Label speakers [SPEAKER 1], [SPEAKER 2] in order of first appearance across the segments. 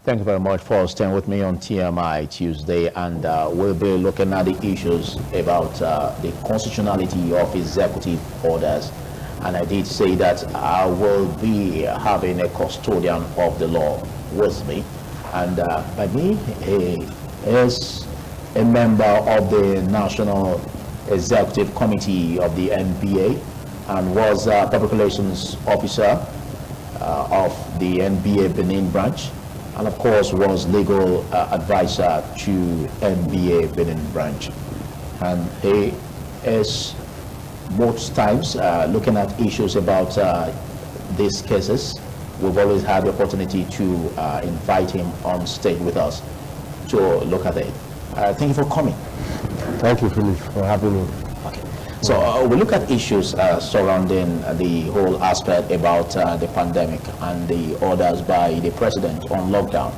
[SPEAKER 1] Thank you very much for staying with me on TMI Tuesday, and we'll be looking at the issues about the constitutionality of executive orders. And I did say that I will be having a custodian of the law with me, and by me he is a member of the National Executive Committee of the NBA and was Public Relations Officer of the NBA Benin branch, and of course was legal advisor to NBA Benin branch. And he is most times looking at issues about these cases. We've always had the opportunity to invite him on stage with us to look at it. Thank you for coming.
[SPEAKER 2] Thank you, Philip, for having me.
[SPEAKER 1] Okay. So we look at issues surrounding the whole aspect about the pandemic and the orders by the president on lockdown.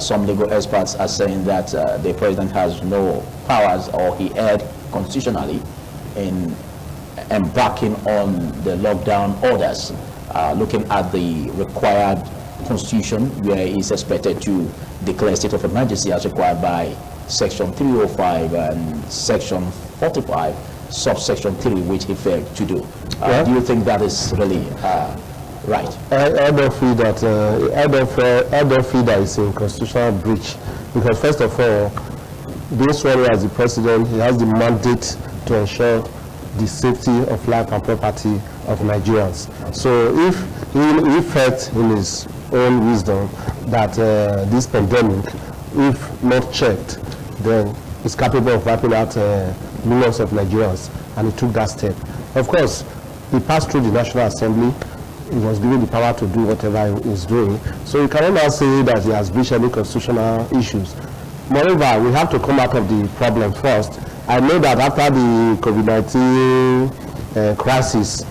[SPEAKER 1] Some legal experts are saying that the president has no powers, or he erred constitutionally in embarking on the lockdown orders, looking at the required constitution where he is expected to declare state of emergency as required by Section 305 and Section 45, subsection 3, which he failed to do. Do you think that is really right?
[SPEAKER 2] I don't feel that it's a constitutional breach, because first of all, this one, as the president, he has the mandate to ensure the safety of life and property of Nigerians. So if he felt in his own wisdom that this pandemic, if not checked, then it's capable of wiping out millions of Nigerians, and he took that step. Of course, he passed through the National Assembly. He was given the power to do whatever he is doing. So you cannot now say that he has breached any constitutional issues. Moreover, we have to come out of the problem first. I know that after the COVID-19 crisis,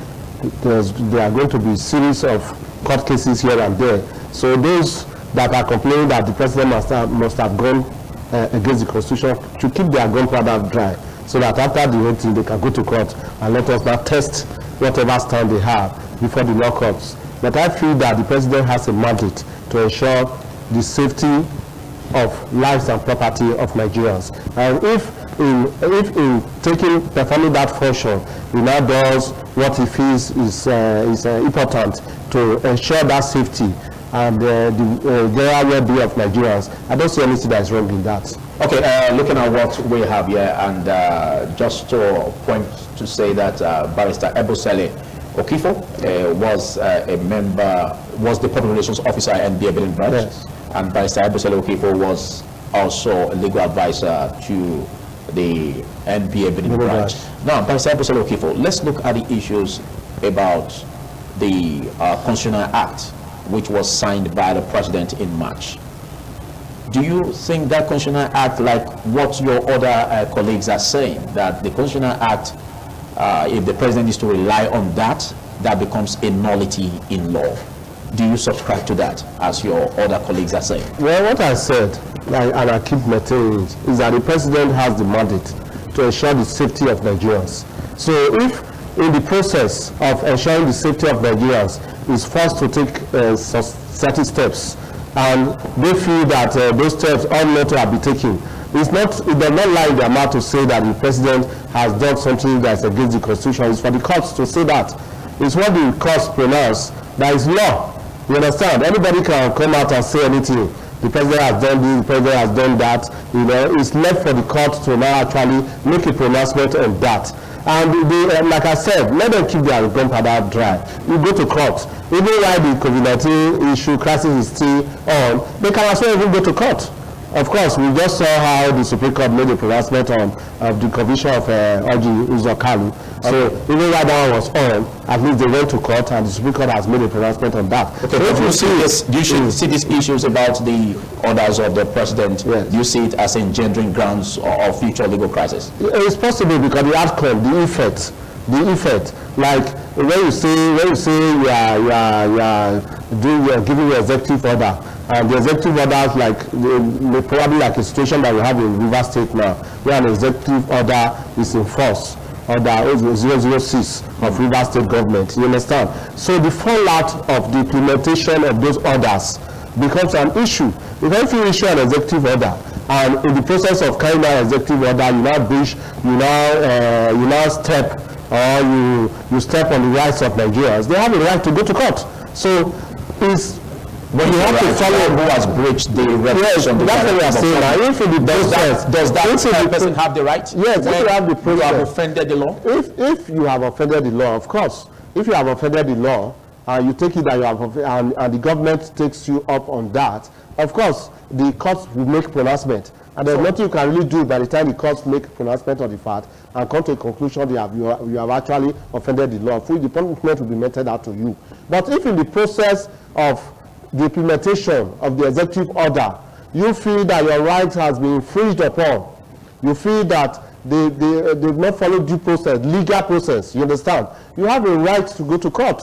[SPEAKER 2] there are going to be a series of court cases here and there. So those that are complaining that the president must have gone against the constitution to keep their gunpowder dry, so that after the whole thing they can go to court and let us now test whatever stand they have before the law courts. But I feel that the president has a mandate to ensure the safety of lives and property of Nigerians. And if in performing that function, he now does what he feels is important to ensure that safety and the well-being of Nigerians, I don't see anything that is wrong in that.
[SPEAKER 1] Okay, looking at what we have here, and just to point to say that Barrister Ebosele Okifo was the Public Relations Officer at NBA Benin branch, yes. And Barrister Ebosele Okifo was also a legal advisor to the NBA Benin branch. Now, Barrister Ebosele Okifo, let's look at the issues about the Constitutional Act, which was signed by the president in March. Do you think that Constitutional Act, like what your other colleagues are saying, that the Constitutional Act, if the president is to rely on that, that becomes a nullity in law? Do you subscribe to that, as your other colleagues are saying?
[SPEAKER 2] Well, what I said, and I keep maintaining it, is that the president has the mandate to ensure the safety of Nigerians. So if in the process of ensuring the safety of Nigerians is forced to take certain steps, and they feel that those steps ought not to have been taken, it does not lie in their mouth to say that the president has done something that is against the constitution. It's for the courts to say that. It's what the courts pronounce. That is law. You understand? Anybody can come out and say anything. The president has done this, the president has done that. You know, it's left for the court to now actually make a pronouncement on that. And like I said, let them keep their gunpowder dry. You go to court. Even while the COVID-19 issue crisis is still on, they can as well even go to court. Of course, we just saw how the Supreme Court made a pronouncement on the conviction of Oji Uzokalu. So even while that one was on, at least they went to court, and the Supreme Court has made a pronouncement on that.
[SPEAKER 1] Okay, so if you see this, you should see these issues about the orders of the president. Yes. Do you see it as engendering grounds of future legal crisis?
[SPEAKER 2] It's possible, because the outcome, the effect, like when you say you are giving your executive order, and the executive orders, like probably like a situation that we have in Rivers State now, where an executive order is in force, order 006 of Rivers State government. You understand? So the fallout of the implementation of those orders becomes an issue. Because if you issue an executive order, and in the process of carrying out executive order, you now breach, you now step, or you step on the rights of Nigerians, they have a right to go to court. So it's, but you have to follow
[SPEAKER 1] who has breached the regulation.
[SPEAKER 2] Yes, that's what we are saying. Now, if in the process,
[SPEAKER 1] does that person have the right?
[SPEAKER 2] Yes, if you have the process.
[SPEAKER 1] You have offended the law?
[SPEAKER 2] If you have offended the law, of course. If you have offended the law, you take it that you have, and the government takes you up on that, of course, the courts will make pronouncement. And there's nothing you can really do by the time the courts make pronouncement on the fact and come to a conclusion you have actually offended the law. Full the punishment will be meted out to you. But if in the process of the implementation of the executive order, you feel that your right has been infringed upon, you feel that they've not followed due process, legal process, you understand? You have a right to go to court.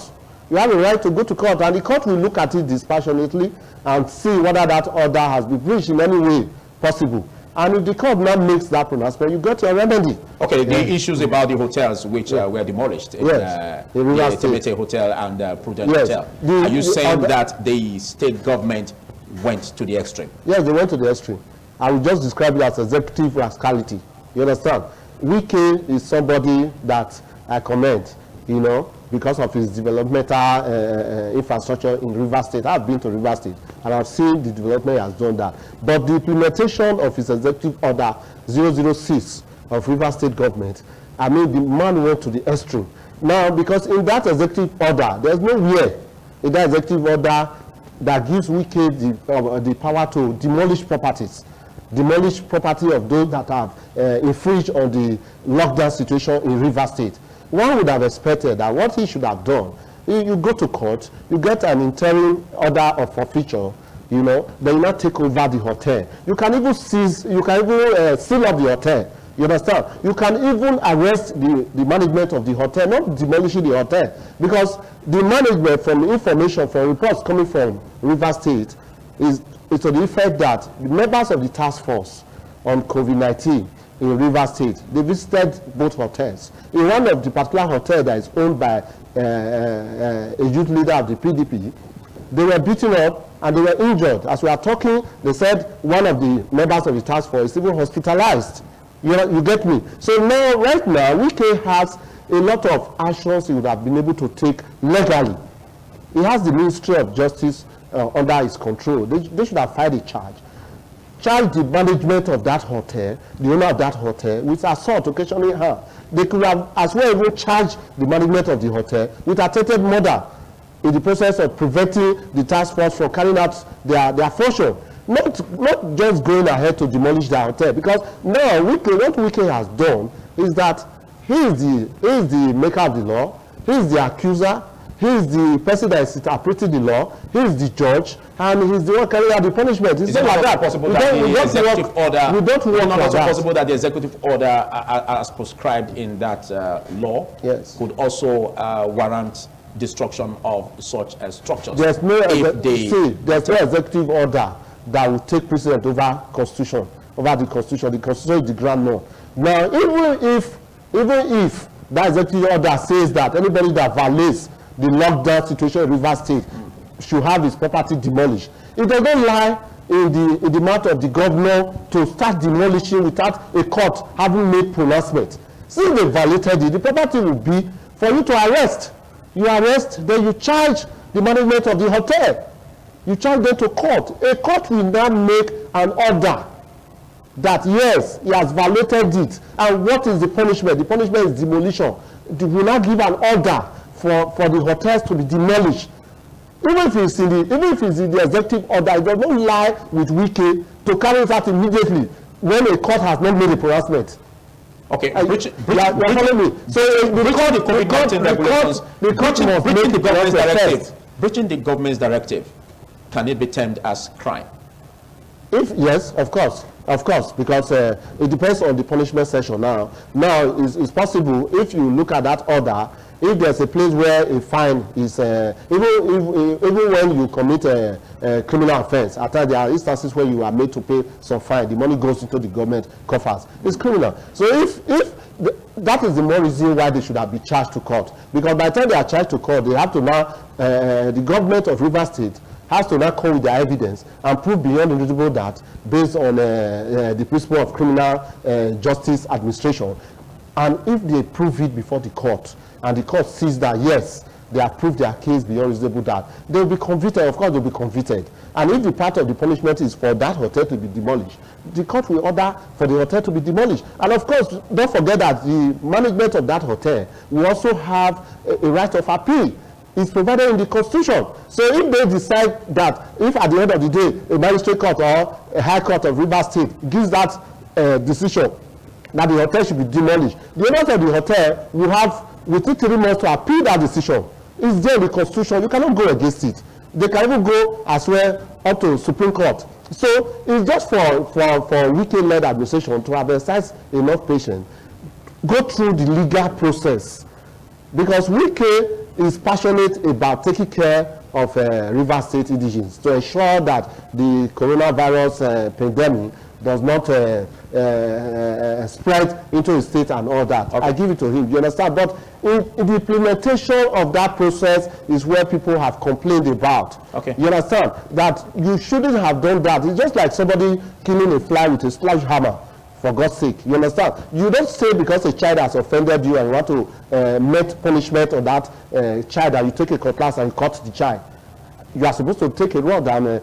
[SPEAKER 2] You have a right to go to court, and the court will look at it dispassionately and see whether that order has been breached in any way possible. And if the court now makes that pronouncement, you got your remedy.
[SPEAKER 1] Okay, the issues about the hotels which were demolished in the Temete Hotel and Prudent Hotel. Are you saying that the state government went to the extreme?
[SPEAKER 2] Yes, they went to the extreme. I will just describe it as executive rascality. You understand? Wike is somebody that I commend, you know, because of his developmental infrastructure in Rivers State. I've been to Rivers State and I've seen the development he has done that. But the implementation of his executive order 006 of Rivers State government, I mean, the man went to the extreme. Now, because in that executive order, there's nowhere in that executive order that gives Wike the power to demolish properties. Demolish property of those that have infringed on the lockdown situation in Rivers State. One would have expected that what he should have done, you go to court, you get an interim order of forfeiture, you know, then you not take over the hotel. You can even seize, you can even seal up the hotel. You understand? You can even arrest the management of the hotel, not demolishing the hotel, because the management, from information, from reports coming from Rivers State, is to the effect that the members of the task force on COVID-19 in Rivers State, they visited both hotels. In one of the particular hotels that is owned by a youth leader of the PDP, they were beaten up and they were injured. As we are talking, they said one of the members of the task force is even hospitalized. You get me? So now, right now, Wike has a lot of actions he would have been able to take legally. He has the Ministry of Justice under his control. They should have filed a charge. Charge the management of that hotel, the owner of that hotel, with assault occasionally her. They could have as well even charged the management of the hotel with attempted murder in the process of preventing the task force from carrying out their function. Not just going ahead to demolish the hotel, because now what Wike has done is that he is the maker of the law, he is the accuser, he is the person that is interpreting the law, he is the judge, and he is the one carrying out the punishment. It's not like that.
[SPEAKER 1] Possible that the executive order, we don't work not also possible that the executive order as prescribed in that law could also warrant destruction of such structures.
[SPEAKER 2] There's no executive order that will take precedent over Constitution, over the Constitution. The Constitution is the grand law. Now, even if that executive order says that anybody that violates the lockdown situation in Rivers State should have his property demolished, it doesn't lie in the mouth of the governor to start demolishing without a court having made pronouncement. Since they violated it, the property will be for you to arrest. You arrest, then you charge the management of the hotel. You charge them to court. A court will now make an order that yes, he has violated it. And what is the punishment? The punishment is demolition. They will now give an order for the hotels to be demolished. Even if it's in the executive order, it does not lie with Wike to carry it out immediately when a court has not made a pronouncement.
[SPEAKER 1] Okay,
[SPEAKER 2] you're following me. So
[SPEAKER 1] breaching the government's directive, can it be termed as crime?
[SPEAKER 2] Yes, of course, because it depends on the punishment section. Now it's possible if you look at that order. If there's a place where a fine is, even when you commit a criminal offense, at times there are instances where you are made to pay some fine, the money goes into the government coffers. It's criminal. So if that is the more reason why they should have been charged to court, because by the time they are charged to court, they have to now, the government of Rivers State has to now come with their evidence and prove beyond a reasonable doubt based on the principle of criminal justice administration. And if they prove it before the court, and the court sees that, yes, they have proved their case beyond reasonable doubt, they will be convicted. Of course, they will be convicted. And if the part of the punishment is for that hotel to be demolished, the court will order for the hotel to be demolished. And of course, don't forget that the management of that hotel will also have a right of appeal. It's provided in the Constitution. So if they decide that, if at the end of the day, a magistrate court or a high court of Rivers State gives that decision that the hotel should be demolished, the owners of the hotel will have within 3 months to appeal that decision. It's there in the Constitution. You cannot go against it. They can even go as well up to Supreme Court. So it's just for weekend-led administration to have exercised enough patience, go through the legal process, because Wike is passionate about taking care of Rivers State indigents to ensure that the coronavirus pandemic does not spread into the state and all that. Okay. I give it to him, you understand? But in the implementation of that process is where people have complained about. Okay. You understand? That you shouldn't have done that. It's just like somebody killing a fly with a sledgehammer, for God's sake. You understand? You don't say because a child has offended you and you want to make punishment on that child, that you take a cutlass and cut the child. You are supposed to take a rod and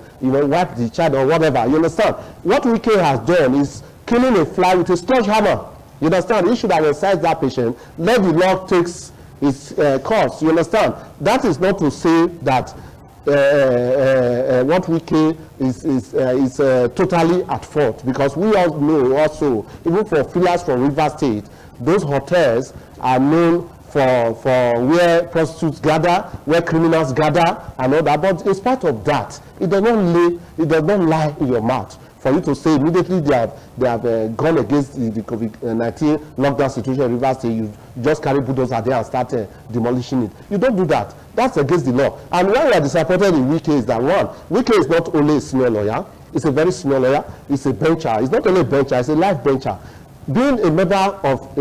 [SPEAKER 2] wipe the child or whatever. You understand? What Wike has done is killing a fly with a sledgehammer. You understand? He should have exercised that patient. Let the law takes its course. You understand? That is not to say that what Wike is totally at fault, because we all know also, even for fillers from Rivers State, those hotels are known for where prostitutes gather, where criminals gather, and all that. But in spite of that, it does not lie in your mouth for you to say immediately they have gone against the COVID-19 lockdown situation in Rivers State. You just carry bulldozer there and start demolishing it. You don't do that. That's against the law. And why we are disappointed in Wike is that, one, Wike is not only a senior lawyer, it's a very senior lawyer, it's a bencher. It's not only a bencher, it's a life bencher. Being a member of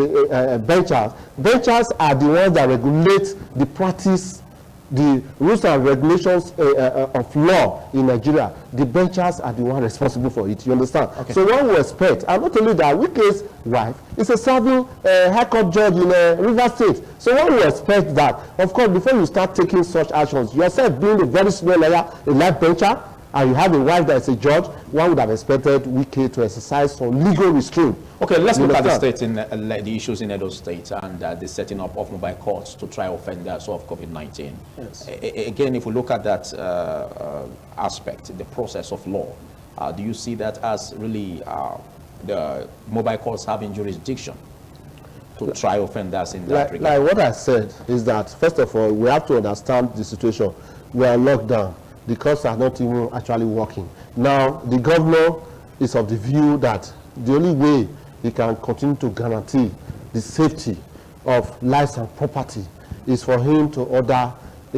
[SPEAKER 2] benchers are the ones that regulate the practice, the rules and regulations of law in Nigeria. The benchers are the ones responsible for it. You understand? Okay. So one will expect, and not only that, Wike's wife is a serving high court judge in Rivers State. So one will expect that, of course, before you start taking such actions, yourself being a very senior lawyer, a life bencher, and you have a wife that is a judge, one would have expected Wike to exercise some legal restraint.
[SPEAKER 1] Okay, let's look at the state in the issues in Edo State and the setting up of mobile courts to try offenders of COVID-19. Yes. Again, if we look at that aspect, the process of law, do you see that as really the mobile courts having jurisdiction to try offenders in that regard?
[SPEAKER 2] Like what I said is that, first of all, we have to understand the situation. We are locked down. The courts are not even actually working. Now, the governor is of the view that the only way he can continue to guarantee the safety of lives and property is for him to order a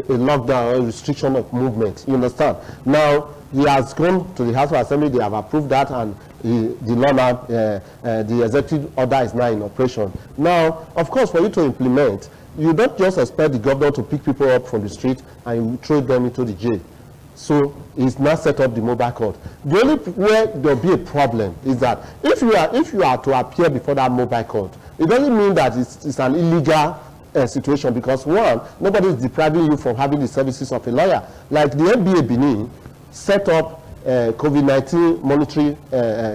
[SPEAKER 2] lockdown or restriction of movement. You understand? Now, he has gone to the House of Assembly, they have approved that, and the executive order is now in operation. Now, of course, for you to implement, you don't just expect the governor to pick people up from the street and you throw them into the jail. So he's not set up the mobile court. The only where there'll be a problem is that if you are to appear before that mobile court, it doesn't mean that it's an illegal situation, because one, nobody is depriving you from having the services of a lawyer. Like the NBA Benin set up a COVID-19 monitoring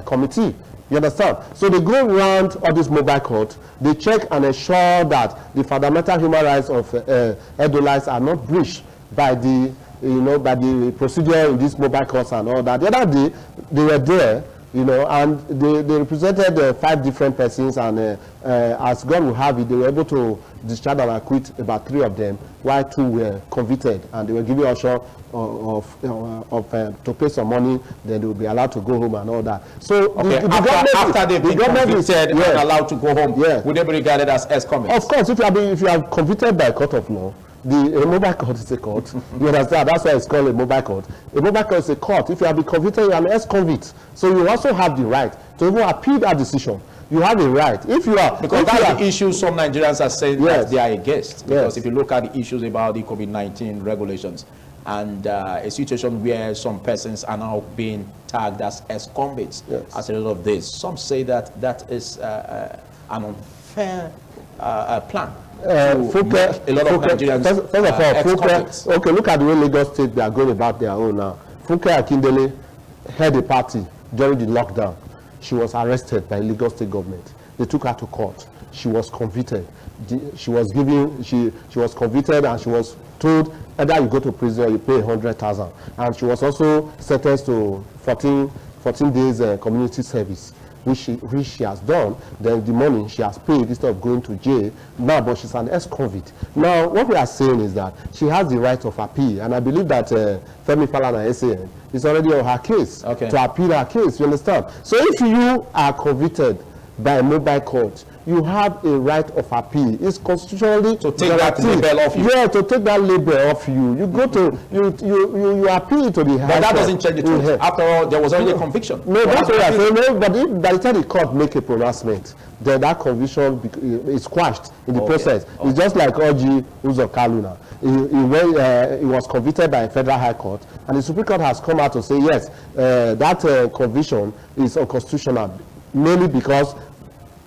[SPEAKER 2] committee. You understand? So they go around all these mobile courts, they check and ensure that the fundamental human rights of Edolites are not breached by the by the procedure in these mobile courts and all that. The other day they were there, and they represented 5 different persons, and as God will have it, they were able to discharge and acquit about 3 of them, while 2 were convicted, and they were given option to pay some money, then they will be allowed to go home and all that. So
[SPEAKER 1] after they've been convicted and allowed to go home, would they be regarded as convicts?
[SPEAKER 2] Of course, if you are convicted by a court of law, a mobile court is a court. You understand? That's why it's called a mobile court. A mobile court is a court. If you have been convicted, you are an ex-convict. So you also have the right to even appeal that decision. You have a right. If you are,
[SPEAKER 1] because that's the issue some Nigerians are saying that they are against. Because if you look at the issues about the COVID-19 regulations, and a situation where some persons are now being tagged as ex-convicts as a result of this. Some say that that is an unfair plan. A lot of Nigerians,
[SPEAKER 2] first of all, okay, look at the way Lagos State, they are going about their own now. Funke Akindele held a party during the lockdown. She was arrested by Lagos State government. They took her to court. She was convicted. She was convicted, and she was told either you go to prison or you pay 100,000. And she was also sentenced to 14 days community service, which she has done. Then the money she has paid instead of going to jail. Now, but she's an ex-convict. Now, what we are saying is that she has the right of appeal, and I believe that Femi Falana SAN is already on her case to appeal her case. You understand? So if you are convicted by a mobile court, you have a right of appeal. It's constitutionally
[SPEAKER 1] to take that label off you.
[SPEAKER 2] Yeah, to take that label off you. You go to you appeal to the high court.
[SPEAKER 1] But that doesn't change the truth. After all, there was already a conviction.
[SPEAKER 2] No, that's what I say. No, but if by the time the court make a pronouncement, then that conviction is quashed in the process. It's just like Orji Uzokaluna. He was convicted by a federal high court, and the Supreme Court has come out to say yes, that conviction is unconstitutional, mainly because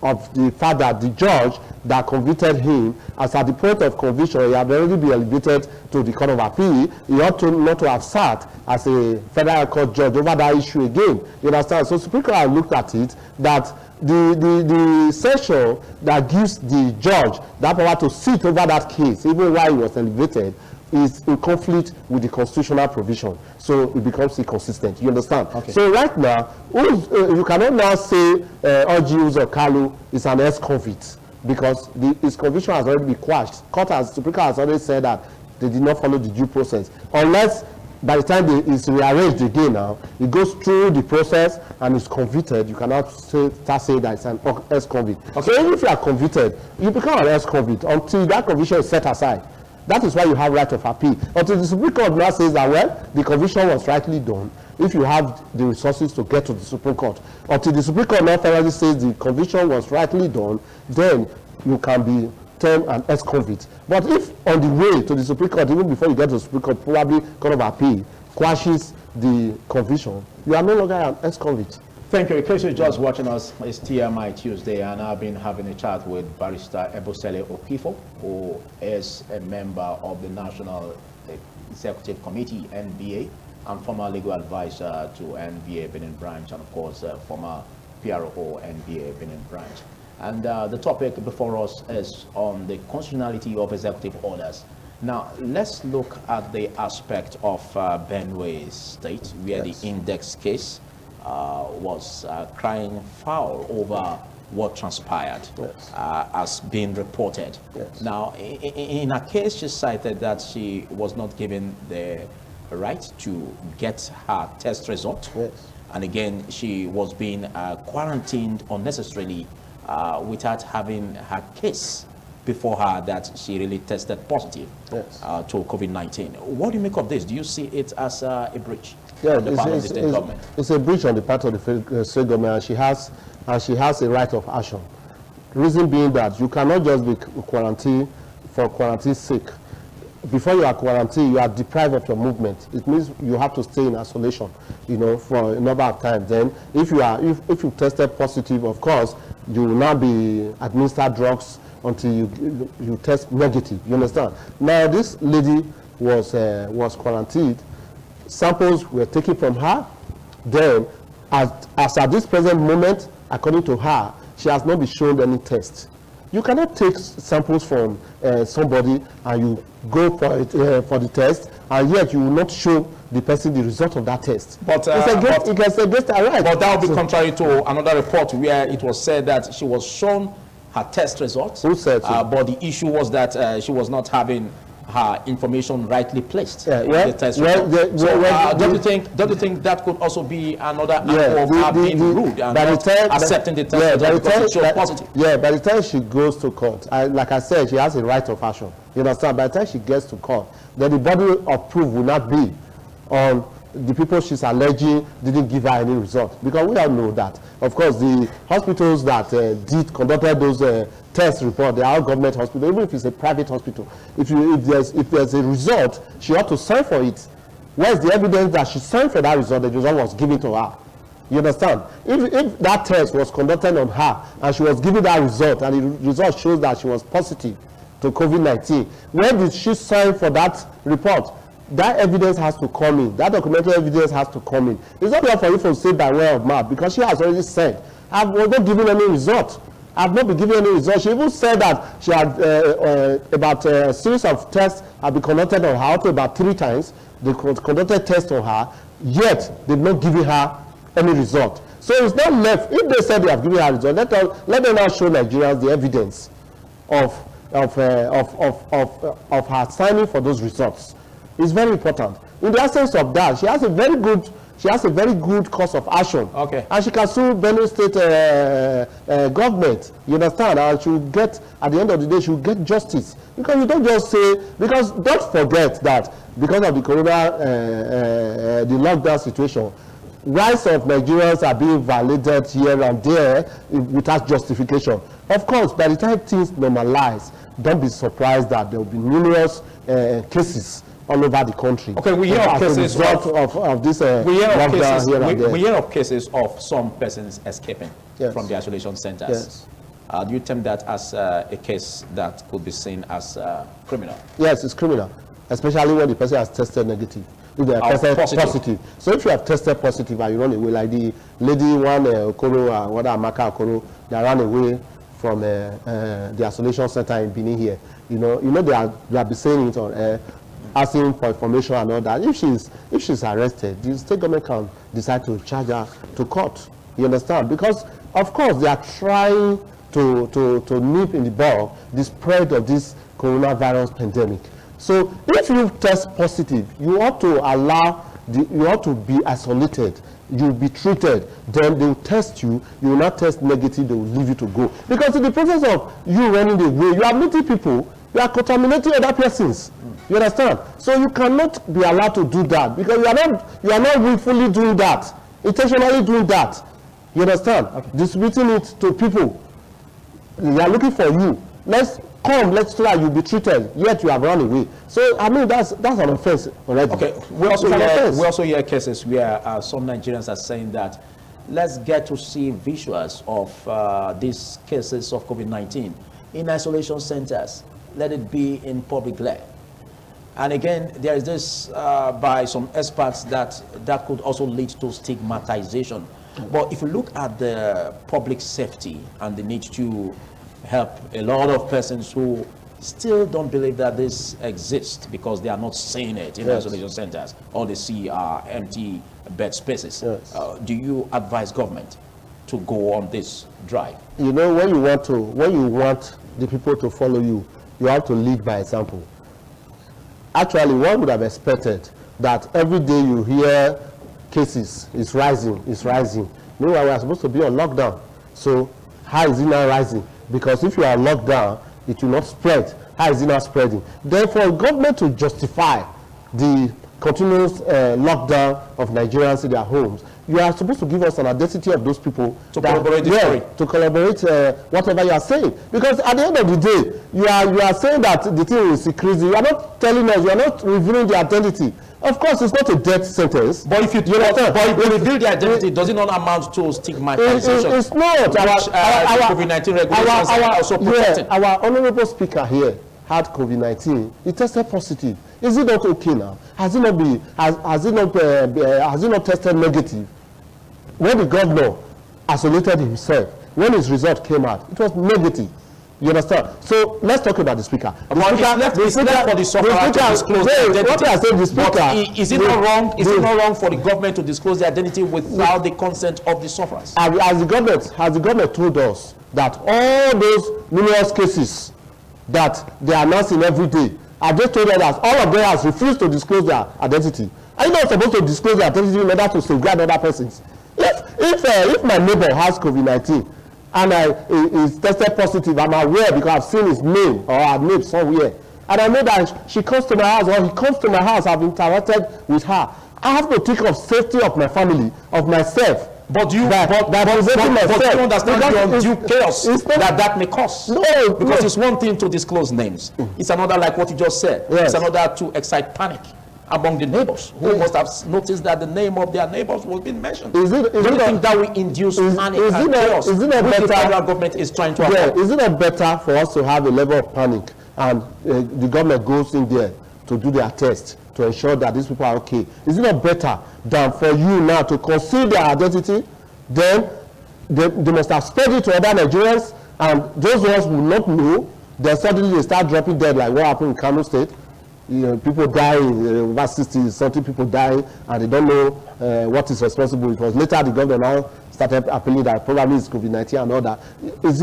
[SPEAKER 2] of the fact that the judge that convicted him, as at the point of conviction, he had already been elevated to the Court of Appeal. He ought to not to have sat as a federal court judge over that issue again. You understand? So Supreme Court looked at it that the section that gives the judge that power to sit over that case, even while he was elevated, is in conflict with the constitutional provision, so it becomes inconsistent. You understand? So right now, you cannot now say Orji Uzokalu is an ex-convict because his conviction has already been quashed. Supreme Court has already said that they did not follow the due process, unless by the time it's rearranged again. Now it goes through the process and is convicted. You cannot start saying that it's an ex-convict. So even if you are convicted, you become an ex-convict until that conviction is set aside. That is why you have right of appeal. Until the Supreme Court now says that, well, the conviction was rightly done, if you have the resources to get to the Supreme Court. Until the Supreme Court now finally says the conviction was rightly done, then you can be termed an ex-convict. But if on the way to the Supreme Court, even before you get to the Supreme Court, probably Court of Appeal quashes the conviction, you are no longer an ex-convict.
[SPEAKER 1] Thank you. In case you're just watching us, it's TMI Tuesday, and I've been having a chat with Barrister Ebosele Okifo, who is a member of the National Executive Committee, NBA, and former legal advisor to NBA Benin Branch, and of course, former PRO NBA Benin Branch. And the topic before us is on the constitutionality of executive orders. Now, let's look at the aspect of Benue State, where the index case was crying foul over what transpired as being reported. Now, in a case, she cited that she was not given the right to get her test result. And again, she was being quarantined unnecessarily without having her case before her that she really tested positive to COVID-19. What do you make of this? Do you see it as a breach?
[SPEAKER 2] Yeah, it's a breach on the part of the state government, and she has a right of action. Reason being that you cannot just be quarantined for quarantine's sake. Before you are quarantined, you are deprived of your movement. It means you have to stay in isolation, for a number of times. Then, if you tested positive, of course, you will not be administered drugs until you test negative. You understand? Now, this lady was quarantined. Samples were taken from her. Then, as at this present moment, according to her, she has not been shown any test. You cannot take samples from somebody and you go for the test, and yet you will not show the person the result of that test. But it's against her right.
[SPEAKER 1] But that would be contrary to another report where it was said that she was shown her test results.
[SPEAKER 2] Who said so?
[SPEAKER 1] But the issue was that she was not having her information rightly placed in the test result. Don't you think that could also be another act of her being rude and not accepting the test result because it showed positive?
[SPEAKER 2] Yeah, by the time she goes to court, like I said, she has a right of action. You understand? By the time she gets to court, then the body of proof will not be on the people she's alleging didn't give her any result, because we all know that, of course, the hospitals that conducted those test report, they are all government hospitals. Even if it's a private hospital, if there's a result, she ought to sign for it. Where's the evidence that she signed for that result? The result was given to her. You understand? If that test was conducted on her and she was given that result, and the result shows that she was positive to COVID-19, when did she sign for that report? That evidence has to come in. That documented evidence has to come in. It's not enough for you to say by way of mouth, because she has already said, I was not given any result. I've not been given any result. She even said that she had about a series of tests have been conducted on her, up to about 3 times. They conducted tests on her, yet they've not given her any result. So it's not left. If they said they have given her a result, let them now show Nigerians the evidence of her signing for those results. It's very important. In the absence of that, she has a very good course of action.
[SPEAKER 3] Okay.
[SPEAKER 2] And she can sue Benue State government. You understand? And she will get, at the end of the day, she will get justice. Because you don't just say, because don't forget that because of the the lockdown situation, rights of Nigerians are being violated here and there without justification. Of course, by the time things normalize, don't be surprised that there will be numerous cases all over the country.
[SPEAKER 3] Okay, we hear of cases
[SPEAKER 2] of this
[SPEAKER 3] we hear
[SPEAKER 2] here
[SPEAKER 3] of cases of some persons escaping from the isolation centers.
[SPEAKER 2] Yes.
[SPEAKER 3] Do you term that as a case that could be seen as criminal?
[SPEAKER 2] Yes, it's criminal, especially when the person has tested negative. If they are tested positive. So if you have tested positive and you run away, like the lady Okoro, Amaka Okoro, that ran away from the isolation center in Benin here, you know they have been saying it on asking for information and all that. If she's arrested, the state government can decide to charge her to court. You understand? Because of course they are trying to nip in the bud the spread of this coronavirus pandemic. So if you test positive, you ought to be isolated. You'll be treated. Then they will test you. You will not test negative. They will leave you to go. Because in the process of you running away, you are meeting people. You are contaminating other persons. You understand? So you cannot be allowed to do that, because you are not willfully doing that, intentionally doing that. You understand? Okay. Distributing it to people. They are looking for you. Let's try, you'll be treated, yet you have run away. So I mean that's an offense already.
[SPEAKER 3] Okay, we also hear cases where some Nigerians are saying that let's get to see visuals of these cases of COVID-19 in isolation centers. Let it be in public glare. And again, there is this by some experts that could also lead to stigmatization. But if you look at the public safety and the need to help a lot of persons who still don't believe that this exists because they are not seeing it in isolation centers, all they see are empty bed spaces. Yes. Do you advise government to go on this drive? You know,
[SPEAKER 2] when you want the people to follow you, you have to lead by example. Actually, one would have expected that every day you hear cases is rising. Meanwhile, we are supposed to be on lockdown. So how is it now rising? Because if you are locked down, it will not spread. How is it not spreading? Therefore, government to justify the continuous lockdown of Nigerians in their homes, you are supposed to give us an identity of those people
[SPEAKER 3] to corroborate the story.
[SPEAKER 2] To corroborate whatever you are saying. Because at the end of the day, you are saying that the thing is increasing. You are not telling us, you are not revealing the identity. Of course, it's not a death sentence.
[SPEAKER 3] But if you reveal the identity, does it not amount to stigmatization?
[SPEAKER 2] It's not.
[SPEAKER 3] COVID-19 regulations are also protected.
[SPEAKER 2] Our honorable speaker here had COVID-19. He tested positive. Is it not okay now? Has it not tested negative? When the governor isolated himself, when his result came out, it was negative. You understand? So let's talk about the speaker.
[SPEAKER 3] It's left for the sufferer to disclose their identity.
[SPEAKER 2] What I said, the speaker.
[SPEAKER 3] Is it not wrong? Is it not wrong for the government to disclose their identity without the consent of the sufferers?
[SPEAKER 2] Has the government told us that all those numerous cases that they are announcing every day, have they told us that all of them has refused to disclose their identity? Are you not supposed to disclose their identity in order to safeguard other persons? If my neighbor has COVID-19 and is tested positive, I'm aware because I've seen his name or her name somewhere, and I know that she comes to my house or he comes to my house, I've interacted with her, I have to think of safety of my family, of myself.
[SPEAKER 3] But you,
[SPEAKER 2] but you
[SPEAKER 3] understand the undue chaos that may cause.
[SPEAKER 2] No,
[SPEAKER 3] because it's one thing to disclose names. It's another, like what you just said.
[SPEAKER 2] Yes.
[SPEAKER 3] It's another to excite panic among the neighbors who must have noticed that the name of their neighbors was being mentioned. Do you think that will induce panic and chaos which the federal government is trying to avoid?
[SPEAKER 2] Is it not better for us to have a level of panic and the government goes in there to do their test to ensure that these people are okay? Is it not better than for you now to conceal their identity? Then they must have spread it to other Nigerians, and those ones will not know. Then suddenly they start dropping dead, like what happened in Kano State. People dying, over 60 something people dying, and they don't know what is responsible. It was later the government now started appealing that probably it's COVID-19 and all that. Is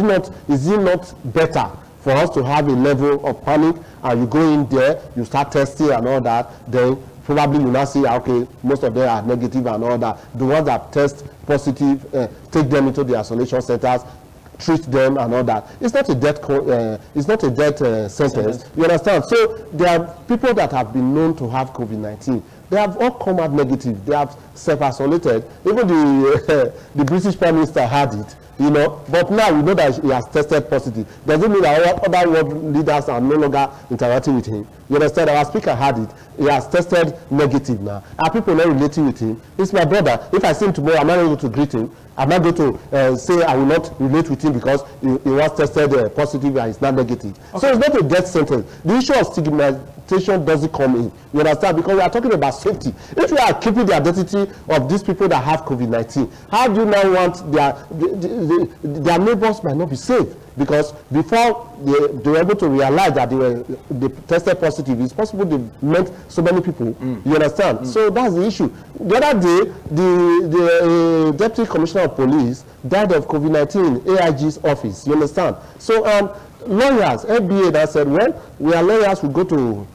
[SPEAKER 2] it not better for us to have a level of panic, and you go in there, you start testing and all that, then probably you now see, okay, most of them are negative and all that. The ones that test positive, take them into the isolation centers, treat them and all that. It's not a death sentence. You understand? So there are people that have been known to have COVID-19. They have all come out negative. They have self-isolated. Even the British Prime Minister had it. But now we know that he has tested positive. Doesn't mean that other world leaders are no longer interacting with him. You understand? Our speaker had it. He has tested negative now. Are people not relating with him? It's my brother. If I see him tomorrow, I'm not going to greet him. I'm not going to say I will not relate with him because he was tested positive and he's not negative. Okay. So it's not a death sentence. The issue of stigmatization doesn't come in. You understand? Because we are talking about safety. If we are keeping the identity of these people that have COVID-19, how do you now want their neighbors might not be safe? Because before they were able to realize that they tested positive, it's possible they met so many people. You understand? So that's the issue. The other day, the Deputy Commissioner of Police died of COVID-19 in AIG's office. You understand? So lawyers, FBA, that said, well, we are lawyers, we go to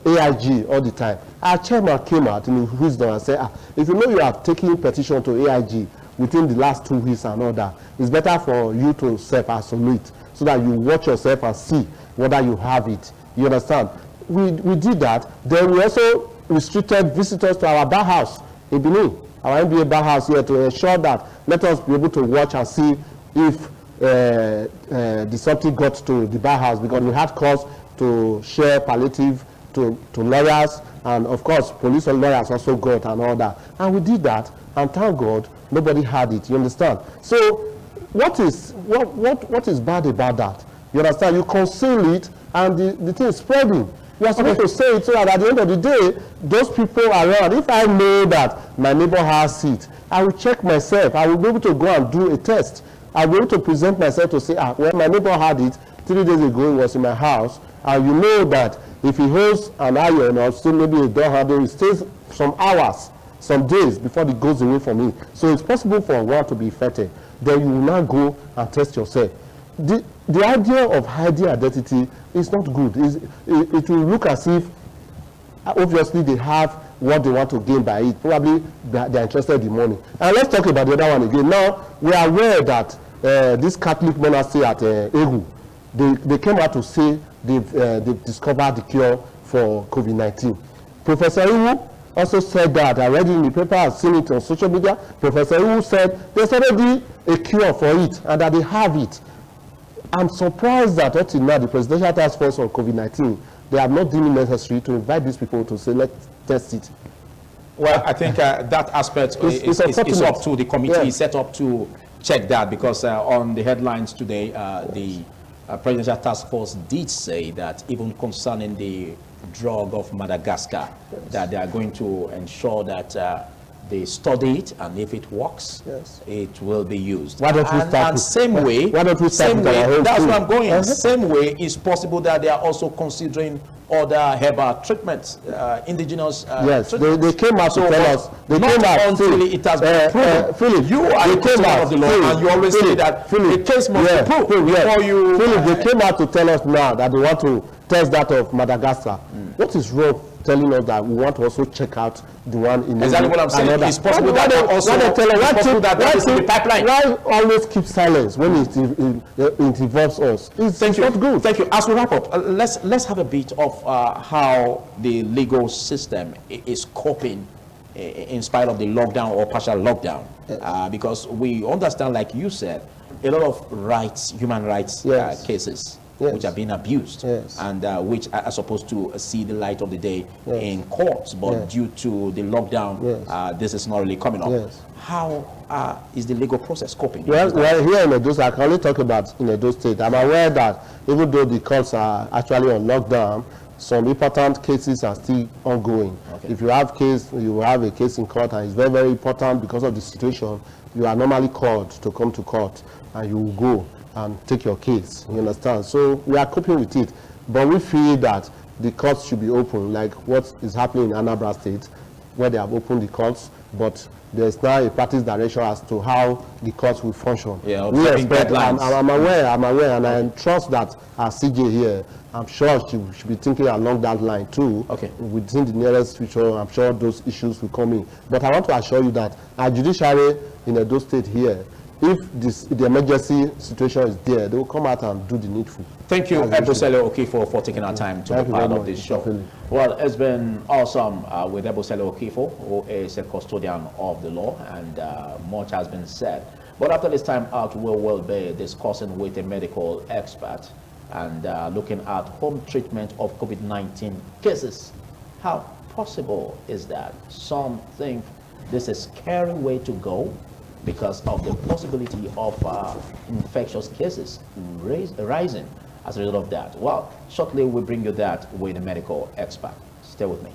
[SPEAKER 2] AIG all the time. Our chairman came out in his wisdom and said, if you know you have taken petition to AIG within the last 2 weeks and all that, it's better for you to self-isolate so that you watch yourself and see whether you have it. You understand? We did that. Then we also restricted visitors to our bar house in Benin, our NBA bar house here, to ensure that let us be able to watch and see if the something got to the bar house, because we had cause to share palliative to lawyers, and of course police and lawyers also got and all that. And we did that, and thank God nobody had it. You understand? So what is bad about that? You understand? You conceal it and the thing is spreading. You are supposed to say it so that at the end of the day, those people around, if I know that my neighbor has it, I will check myself. I will be able to go and do a test. I will be able to present myself to say, well, my neighbor had it 3 days ago, he was in my house, and you know that if he holds an iron or still maybe a door handle, it stays some hours, some days before it goes away from me. So it's possible for one to be infected. Then you will now go and test yourself. The idea of hiding identity is not good. It will look as if obviously they have what they want to gain by it. Probably they're interested in money. And let's talk about the other one again. Now, we are aware that this Catholic monastery at Egu, they came out to say they've discovered the cure for COVID-19. Professor Iwu also said that. I read it in the paper, I've seen it on social media. Professor Iwu said there's already a cure for it and that they have it. I'm surprised that until now, the Presidential Task Force on COVID-19, they have not deemed it necessary to invite these people to say, let's test it.
[SPEAKER 3] Well, I think that aspect is up to the committee set up to check that, because on the headlines today, the Presidential Task Force did say that even concerning the drug of Madagascar, that they are going to ensure that they study it, and if it works, it will be used.
[SPEAKER 2] Why don't we start?
[SPEAKER 3] And same way, that's where I'm going. Same way, it's possible that they are also considering other herbal treatments, indigenous
[SPEAKER 2] yes,
[SPEAKER 3] treatments.
[SPEAKER 2] They came out to tell us. They
[SPEAKER 3] not
[SPEAKER 2] came out
[SPEAKER 3] until it has been proven.
[SPEAKER 2] Philip,
[SPEAKER 3] you are the came of the law, and you always say that the case must be proved before you...
[SPEAKER 2] Philip, they came out to tell us now that they want to test that of Madagascar. What is wrong telling us that we want to also check out the one in
[SPEAKER 3] exactly what I'm saying? It's possible that also the pipeline.
[SPEAKER 2] Why always keep silence when it involves us? It's not good.
[SPEAKER 3] Thank you. As we wrap up, let's have a bit of how the legal system is coping in spite of the lockdown or partial lockdown, because we understand, like you said, a lot of rights, human rights cases which are being abused, and which are supposed to see the light of the day in courts, but due to the lockdown, this is not really coming up. How is the legal process coping?
[SPEAKER 2] Well, here in Edo, I can only talk about in Edo State. I'm aware that even though the courts are actually on lockdown, some important cases are still ongoing. If you have a case in court and it's very, very important because of the situation, you are normally called to come to court and you will go and take your case, you understand? So we are coping with it, but we feel that the courts should be open, like what is happening in Anambra State, where they have opened the courts, but there's now a practice direction as to how the courts will function. We expect, I'm aware, and I trust that our CJ here, I'm sure she should be thinking along that line too. Within the nearest future, I'm sure those issues will come in. But I want to assure you that our judiciary in Edo State here, if the emergency situation is there, they will come out and do the needful.
[SPEAKER 3] Thank you, Ebosele Okifo, for taking our time to be part of this show.
[SPEAKER 2] Definitely.
[SPEAKER 3] Well, it's been awesome with Ebosele Okifo, who is a custodian of the law, and much has been said. But after this time out, we will be discussing with a medical expert and looking at home treatment of COVID-19 cases. How possible is that? Some think this is a scary way to go because of the possibility of infectious cases rising as a result of that. Well, shortly we'll bring you that with a medical expert. Stay with me.